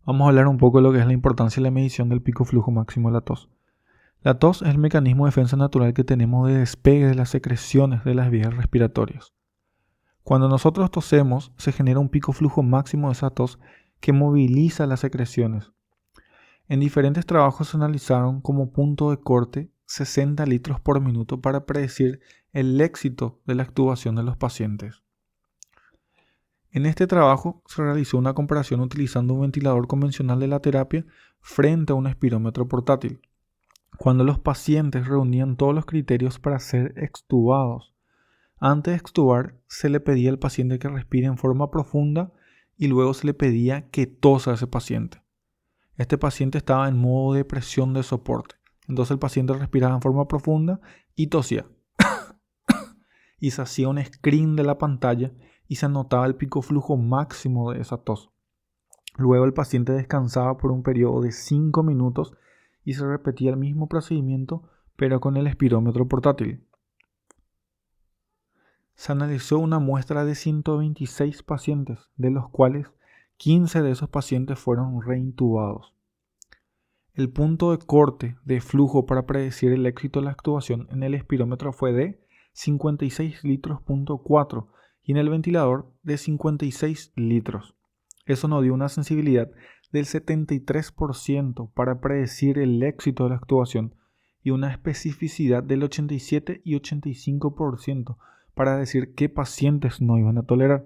Vamos a hablar un poco de lo que es la importancia de la medición del pico flujo máximo de la tos. La tos es el mecanismo de defensa natural que tenemos de despegue de las secreciones de las vías respiratorias. Cuando nosotros tosemos, se genera un pico flujo máximo de esa tos que moviliza las secreciones. En diferentes trabajos se analizaron como punto de corte 60 litros por minuto para predecir el éxito de la extubación de los pacientes. En este trabajo se realizó una comparación utilizando un ventilador convencional de la terapia frente a un espirómetro portátil. Cuando los pacientes reunían todos los criterios para ser extubados, antes de extubar se le pedía al paciente que respire en forma profunda y luego se le pedía que tosa a ese paciente. Este paciente estaba en modo de presión de soporte. Entonces el paciente respiraba en forma profunda y tosía. Y se hacía un screen de la pantalla y se anotaba el pico flujo máximo de esa tos. Luego el paciente descansaba por un periodo de 5 minutos y se repetía el mismo procedimiento pero con el espirómetro portátil. Se analizó una muestra de 126 pacientes, de los cuales 15 de esos pacientes fueron reintubados. El punto de corte de flujo para predecir el éxito de la extubación en el espirómetro fue de 56 litros.4 y en el ventilador de 56 litros. Eso nos dio una sensibilidad del 73% para predecir el éxito de la extubación y una especificidad del 87 y 85% para decir qué pacientes no iban a tolerar.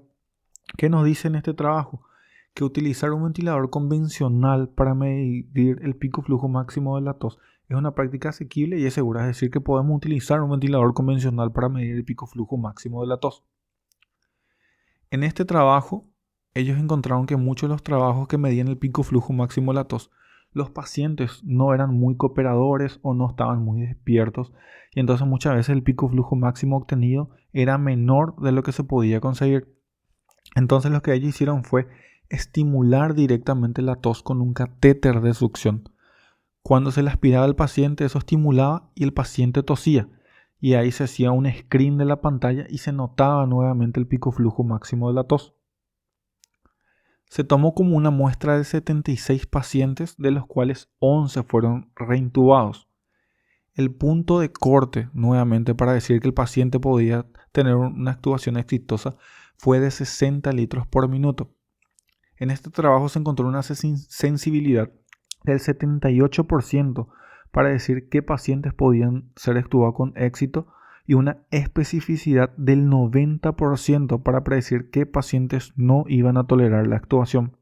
¿Qué nos dice en este trabajo? Que utilizar un ventilador convencional para medir el pico flujo máximo de la tos es una práctica asequible y es segura, es decir, que podemos utilizar un ventilador convencional para medir el pico flujo máximo de la tos. En este trabajo, ellos encontraron que muchos de los trabajos que medían el pico flujo máximo de la tos, los pacientes no eran muy cooperadores o no estaban muy despiertos y entonces muchas veces el pico flujo máximo obtenido era menor de lo que se podía conseguir. Entonces lo que ellos hicieron fue estimular directamente la tos con un catéter de succión. Cuando se le aspiraba al paciente, eso estimulaba y el paciente tosía. Y ahí se hacía un screen de la pantalla y se notaba nuevamente el pico flujo máximo de la tos. Se tomó como una muestra de 76 pacientes, de los cuales 11 fueron reintubados. El punto de corte, nuevamente para decir que el paciente podía tener una extubación exitosa, fue de 60 litros por minuto. En este trabajo se encontró una sensibilidad del 78% para decir qué pacientes podían ser extubados con éxito y una especificidad del 90% para predecir qué pacientes no iban a tolerar la extubación.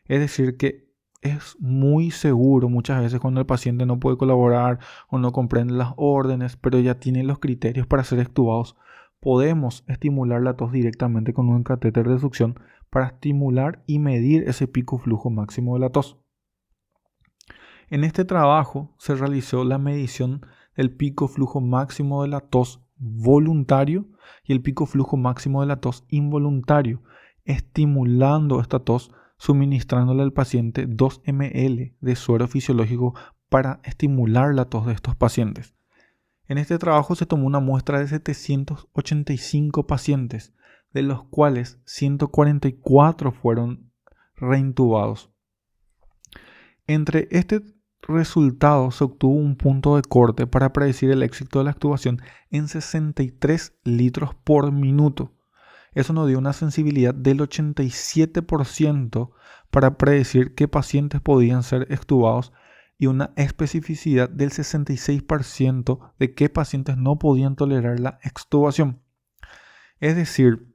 Es decir, que es muy seguro muchas veces cuando el paciente no puede colaborar o no comprende las órdenes, pero ya tiene los criterios para ser extubados. Podemos estimular la tos directamente con un catéter de succión para estimular y medir ese pico flujo máximo de la tos. En este trabajo se realizó la medición del pico flujo máximo de la tos voluntario y el pico flujo máximo de la tos involuntario, estimulando esta tos suministrándole al paciente 2 ml de suero fisiológico para estimular la tos de estos pacientes. En este trabajo se tomó una muestra de 785 pacientes, de los cuales 144 fueron reintubados. Entre este resultado se obtuvo un punto de corte para predecir el éxito de la extubación en 63 litros por minuto. Eso nos dio una sensibilidad del 87% para predecir qué pacientes podían ser extubados y una especificidad del 66% de qué pacientes no podían tolerar la extubación. Es decir,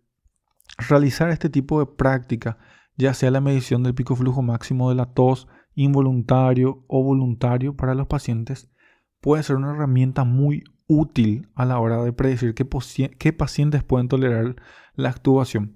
realizar este tipo de práctica, ya sea la medición del pico flujo máximo de la tos involuntario o voluntario para los pacientes, puede ser una herramienta muy útil a la hora de predecir qué pacientes pueden tolerar la extubación.